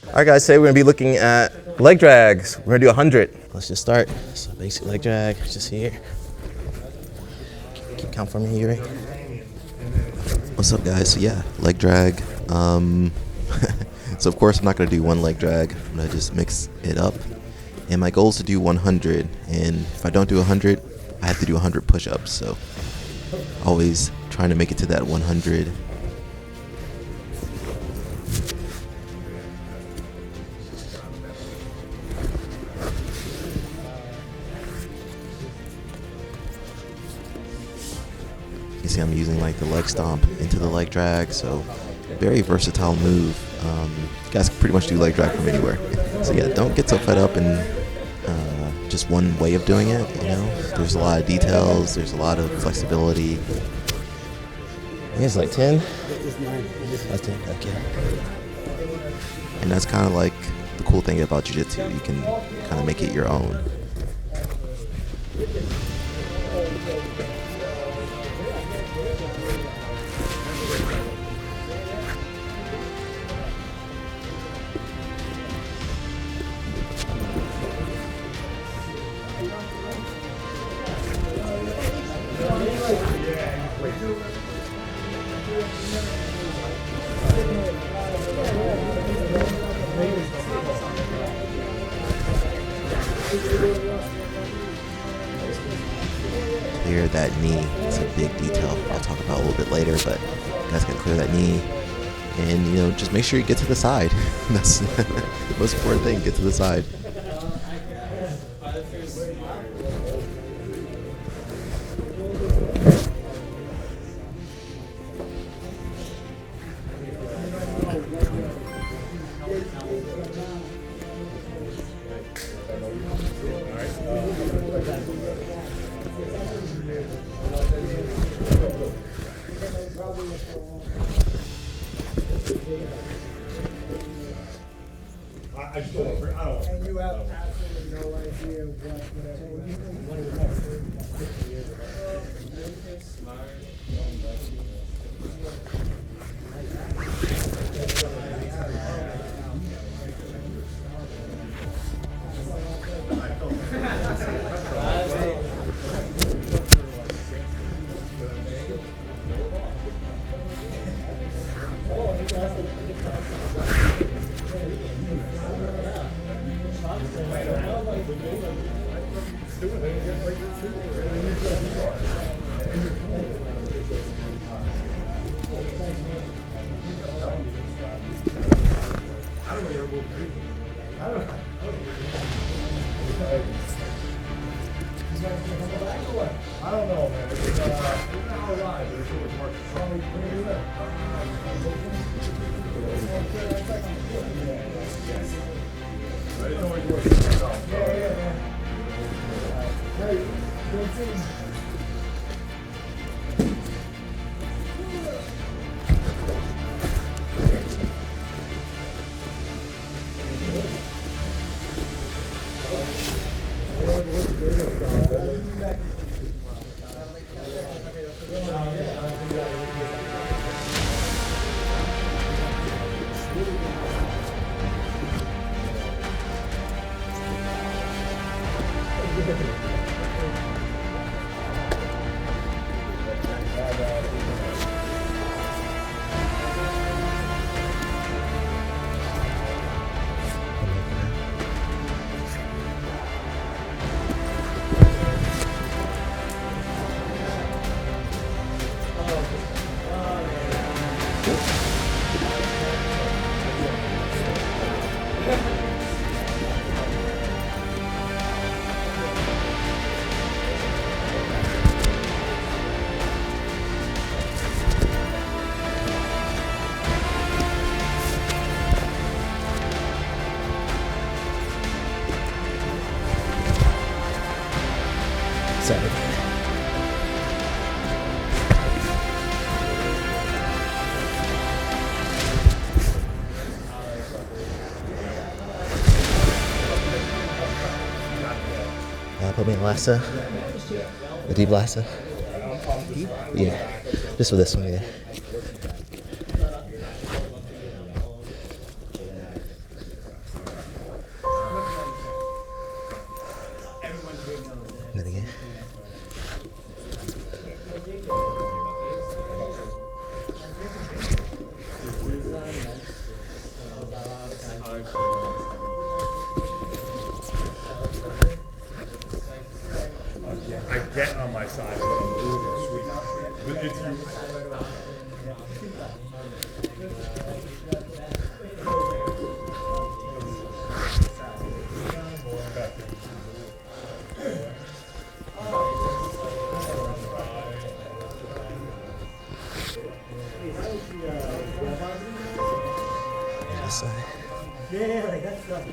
All right, guys, today we're gonna be looking at leg drags. We're gonna do 100. Let's just start. So basic leg drag, just here. Keep count for me, Yuri. What's up, guys? So yeah, leg drag. So of course I'm not gonna do one leg drag. I'm gonna just mix it up. And my goal is to do 100. And if I don't do 100, I have to do 100 push-ups. So always trying to make it to that 100. You see I'm using like the leg stomp into the leg drag, so very versatile move. You guys can pretty much do leg drag from anywhere. So yeah, don't get so fed up in just one way of doing it, you know? There's a lot of details, there's a lot of flexibility. I think it's like 10? That's 10, okay. And that's kind of like the cool thing about jiu-jitsu. You can kind of make it your own. Clear that knee. It's a big detail I'll talk about a little bit later, but you guys gotta clear that knee. And, you know, just make sure you get to the side. That's the most important thing, get to the side. And you have absolutely no idea I don't know, man. It's not all right, but it's always Put me in Lhasa. The deep Lhasa. Yeah. Just for this one, yeah. my side, but I'm moving, sweet. But it's you. Yeah, like that's stuff.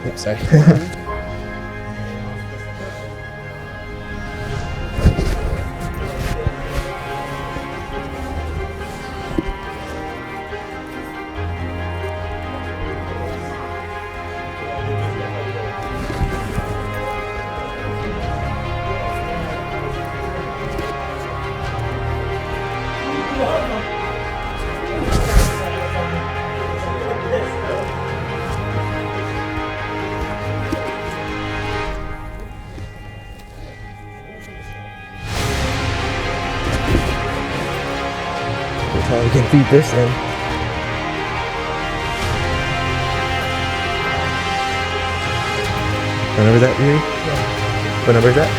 Oops, sorry. That's how we can feed this in. What number is that, Yuri? What number is that?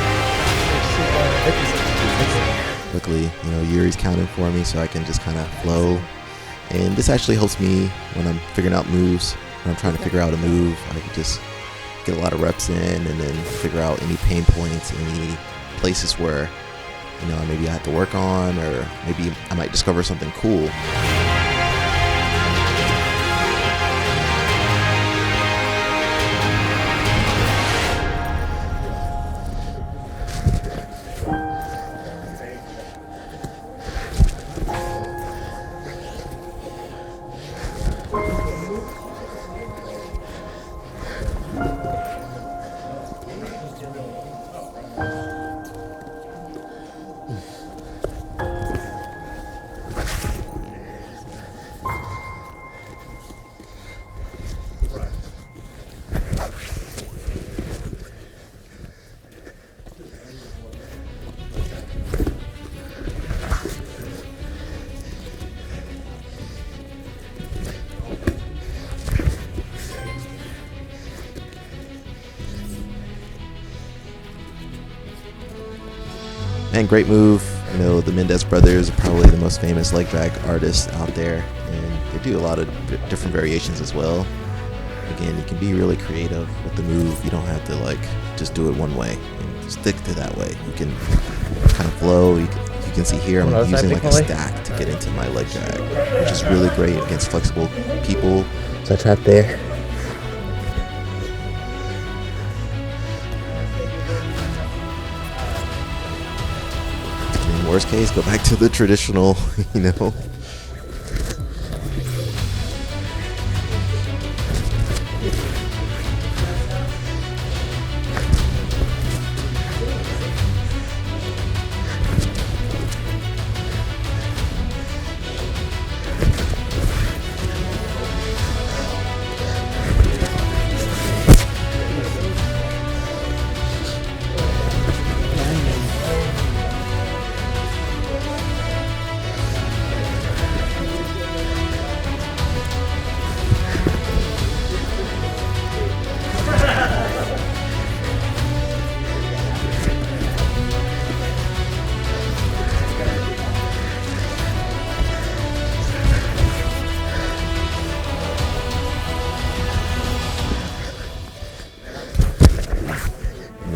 Quickly, Yuri's counting for me, so I can just kind of flow. And this actually helps me when I'm figuring out moves. When I'm trying to figure out a move, I can just get a lot of reps in, and then figure out any pain points, any places where maybe I have to work on, or maybe I might discover something cool. And great move. The Mendez brothers are probably the most famous leg drag artists out there, and they do a lot of different variations as well. Again, you can be really creative with the move. You don't have to just do it one way and stick to that way. You can kind of flow. You can see here I'm using a stack to get into my leg drag, which is really great against flexible people. So I trapped there. Worst case, go back to the traditional,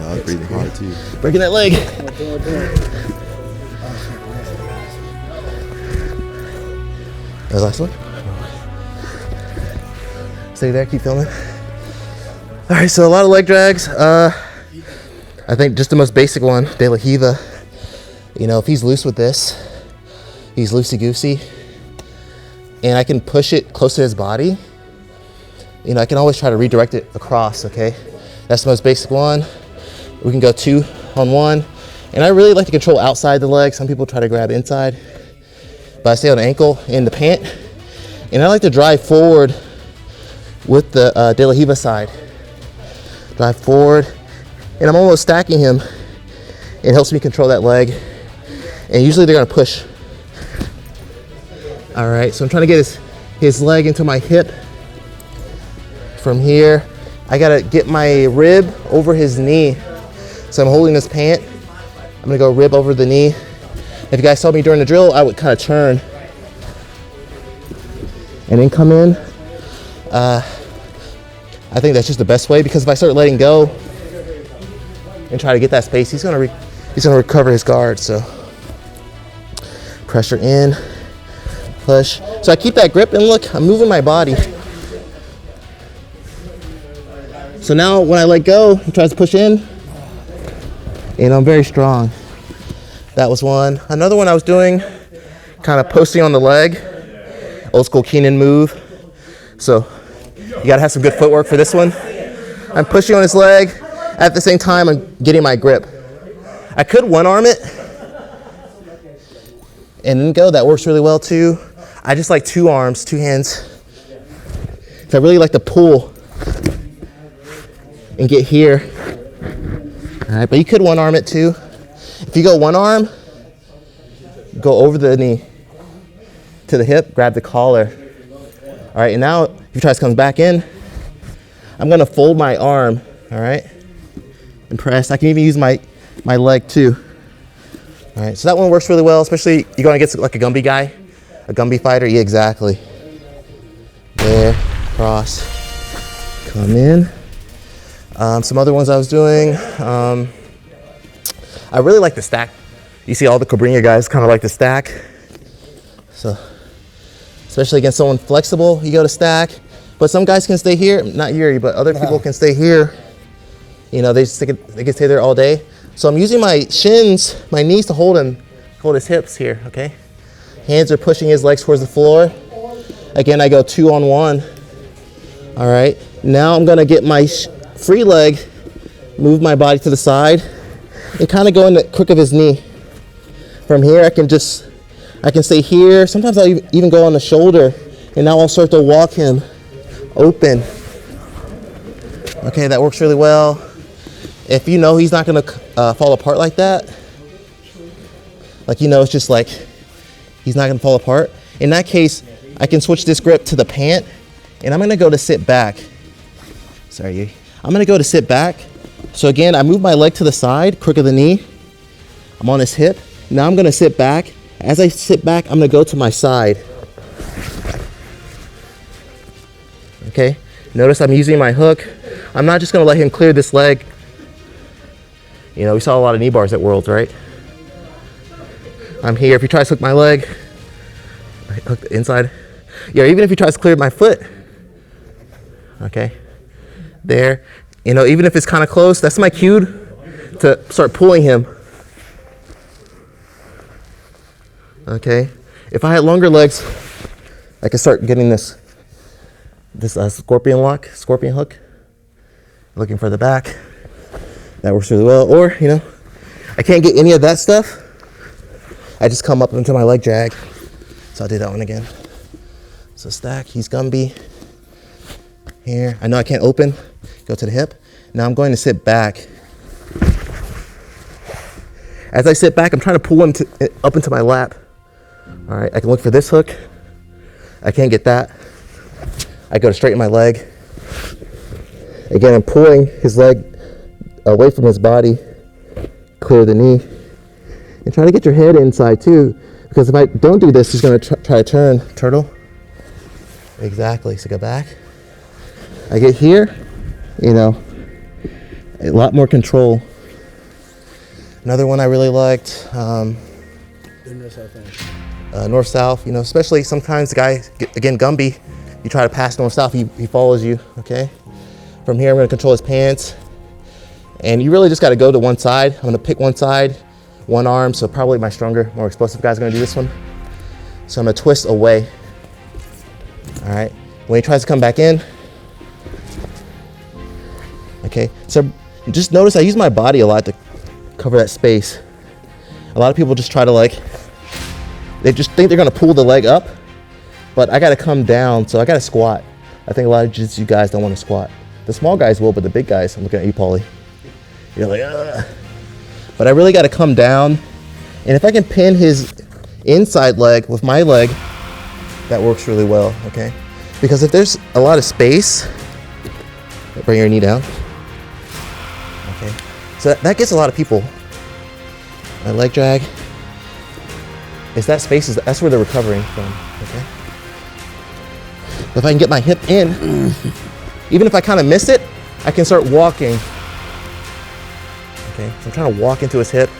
I was breathing hard too. Breaking that leg. That was the last one? Stay there, keep filming. Alright, so a lot of leg drags. I think just the most basic one, De La Riva. If he's loose with this, he's loosey-goosey. And I can push it close to his body. you know, I can always try to redirect it across, okay? That's the most basic one. We can go 2 on 1. And I really like to control outside the leg. Some people try to grab inside. But I stay on the ankle and the pant. And I like to drive forward with the De La Riva side. Drive forward. And I'm almost stacking him. It helps me control that leg. And usually they're gonna push. All right, so I'm trying to get his leg into my hip. From here, I gotta get my rib over his knee. So I'm holding this pant. I'm gonna go rib over the knee. If you guys saw me during the drill, I would kind of turn and then come in. I think that's just the best way, because if I start letting go and try to get that space, he's gonna recover his guard. So pressure in, push. So I keep that grip, and look, I'm moving my body. So now when I let go, he tries to push in, and I'm very strong. That was one. Another one I was doing, kind of posting on the leg, old school Keenan move. So you gotta have some good footwork for this one. I'm pushing on his leg. At the same time, I'm getting my grip. I could one arm it and then go. That works really well too. I just like 2 arms, 2 hands. I really like to pull and get here. All right, but you could one arm it too. If you go one arm, go over the knee to the hip, grab the collar. All right, and now if he tries to come back in, I'm gonna fold my arm, all right, and press. I can even use my leg too. All right, so that one works really well, especially you're going against like a Gumby guy, a Gumby fighter. Yeah, exactly. There, cross, come in. Some other ones I was doing, I really like the stack. You see all the Cobrinha guys kind of like the stack. So, especially against someone flexible, you go to stack. But some guys can stay here, not Yuri, but other people can stay here. You know, they can stay there all day. So I'm using my shins, my knees to hold his hips here, okay? Hands are pushing his legs towards the floor. Again, I go 2 on 1. All right, now I'm gonna get my free leg, move my body to the side, and kind of go in the crook of his knee. From here, I can stay here. Sometimes I'll even go on the shoulder, and now I'll start to walk him open. Okay, that works really well. If you know he's not gonna fall apart like that, like, you know, it's just like he's not gonna fall apart. In that case, I can switch this grip to the pant, and I'm gonna go to sit back. Sorry, I'm gonna go to sit back. So again, I move my leg to the side, crook of the knee. I'm on his hip. Now I'm gonna sit back. As I sit back, I'm gonna go to my side. Okay, notice I'm using my hook. I'm not just gonna let him clear this leg. You know, we saw a lot of knee bars at Worlds, right? I'm here. If he tries to hook my leg, I hook the inside. Yeah, even if he tries to clear my foot. Okay, there. You know, even if it's kind of close, that's my cue to start pulling him. Okay, if I had longer legs, I could start getting this scorpion hook, looking for the back. That works really well. Or, you know, I can't get any of that stuff, I just come up into my leg drag. So I'll do that one again. So stack, he's Gumby. Here, I know I can't open, go to the hip. Now I'm going to sit back. As I sit back, I'm trying to pull him up into my lap. All right, I can look for this hook. I can't get that. I go to straighten my leg. Again, I'm pulling his leg away from his body, clear the knee. And try to get your head inside too, because if I don't do this, he's gonna try to turn. Turtle. Exactly, so go back. I get here, you know, a lot more control. Another one I really liked, north-south, you know, especially sometimes the guy, again, Gumby, you try to pass north-south, he follows you, okay? From here, I'm gonna control his pants. And you really just gotta go to one side. I'm gonna pick one side, one arm, so probably my stronger, more explosive guy's gonna do this one. So I'm gonna twist away, all right? When he tries to come back in, Okay, so just notice I use my body a lot to cover that space. A lot of people just try to they just think they're gonna pull the leg up, but I gotta come down, so I gotta squat. I think a lot of jiu-jitsu guys don't wanna squat. The small guys will, but the big guys, I'm looking at you, Paulie. You're like, ugh. But I really gotta come down, and if I can pin his inside leg with my leg, that works really well, okay? Because if there's a lot of space, bring your knee down. Okay, so that gets a lot of people. My leg drag is that space, that's where they're recovering from, okay? But if I can get my hip in, even if I kind of miss it, I can start walking. Okay, so I'm trying to walk into his hip,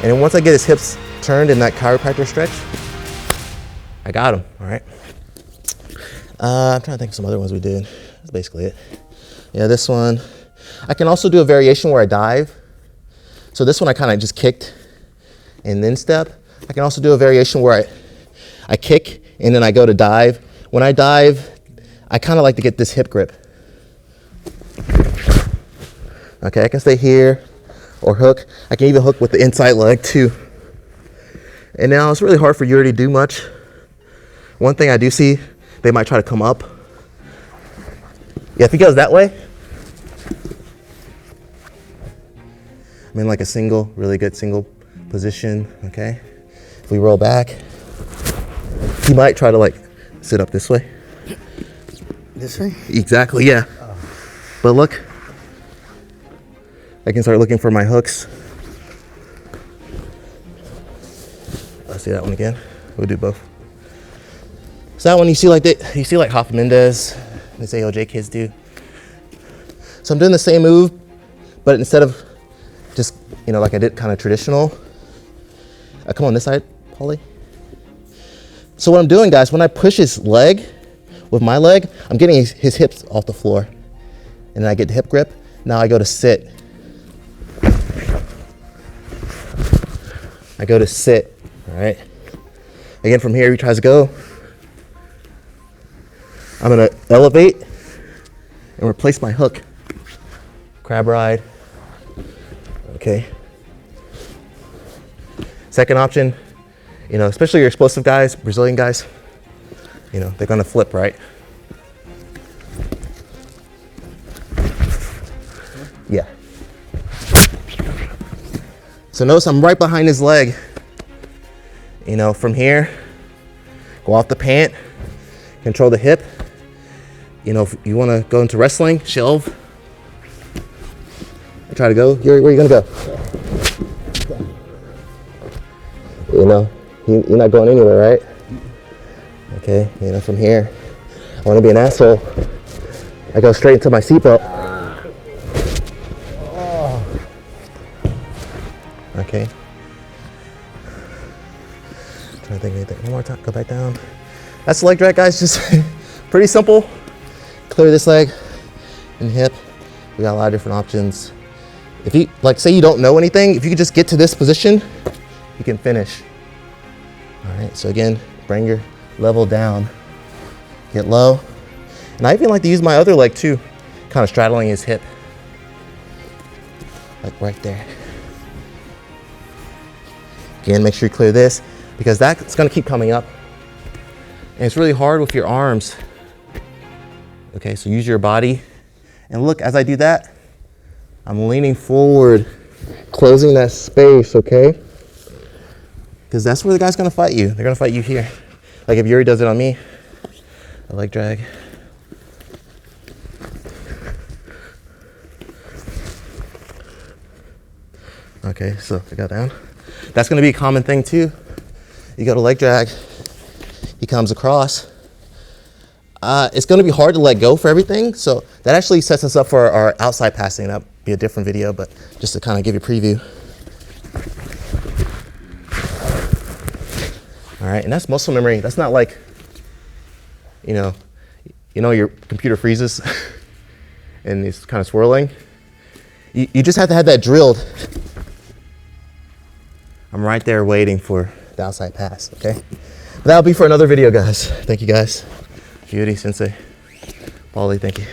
and then once I get his hips turned in that chiropractor stretch, I got him, all right? I'm trying to think of some other ones we did. That's basically it. Yeah, this one. I can also do a variation where I dive. So this one I kind of just kicked and then step. I can also do a variation where I kick and then I go to dive. When I dive, I kind of like to get this hip grip. Okay, I can stay here or hook. I can even hook with the inside leg too. And now it's really hard for Yuri to do much. One thing I do see, they might try to come up. Yeah, if he goes that way, I'm in like a single, really good single position, okay? If we roll back, he might try to sit up this way. This way? Exactly, yeah. But look, I can start looking for my hooks. Let's see that one again. We'll do both. So that one you see like Hoff Mendez, this AOJ kids do. So I'm doing the same move, but instead of just, like I did kind of traditional, I come on this side, Paulie. So what I'm doing, guys, when I push his leg with my leg, I'm getting his hips off the floor. And then I get the hip grip. Now I go to sit. I go to sit, all right? Again, from here, he tries to go. I'm gonna elevate and replace my hook. Crab ride, okay. Second option, especially your explosive guys, Brazilian guys, they're gonna flip, right? Yeah. So notice I'm right behind his leg. From here, go off the pant, control the hip. If you wanna go into wrestling, shelve. Try to go. Where are you gonna go? You're not going anywhere, right? Okay, from here, I wanna be an asshole. I go straight into my seatbelt. Okay. Trying to think of anything. One more time, go back down. That's the leg drag, guys, just pretty simple. Clear this leg and hip. We got a lot of different options. If you, say you don't know anything, if you could just get to this position, you can finish. All right, so again, bring your level down. Get low. And I even like to use my other leg too, kind of straddling his hip. Like right there. Again, make sure you clear this because that's gonna keep coming up. And it's really hard with your arms. Okay, so use your body. And look, as I do that, I'm leaning forward, closing that space, okay? Because that's where the guy's gonna fight you. They're gonna fight you here. Like if Yuri does it on me, a leg drag. Okay, so I got down. That's gonna be a common thing too. You go to leg drag, he comes across. It's gonna be hard to let go for everything, so that actually sets us up for our outside passing. That'll be a different video, but just to kind of give you a preview. All right, and that's muscle memory. That's not like, your computer freezes and it's kind of swirling. You just have to have that drilled. I'm right there waiting for the outside pass, okay? But that'll be for another video, guys. Thank you, guys. Beauty, Sensei, Paulie, thank you.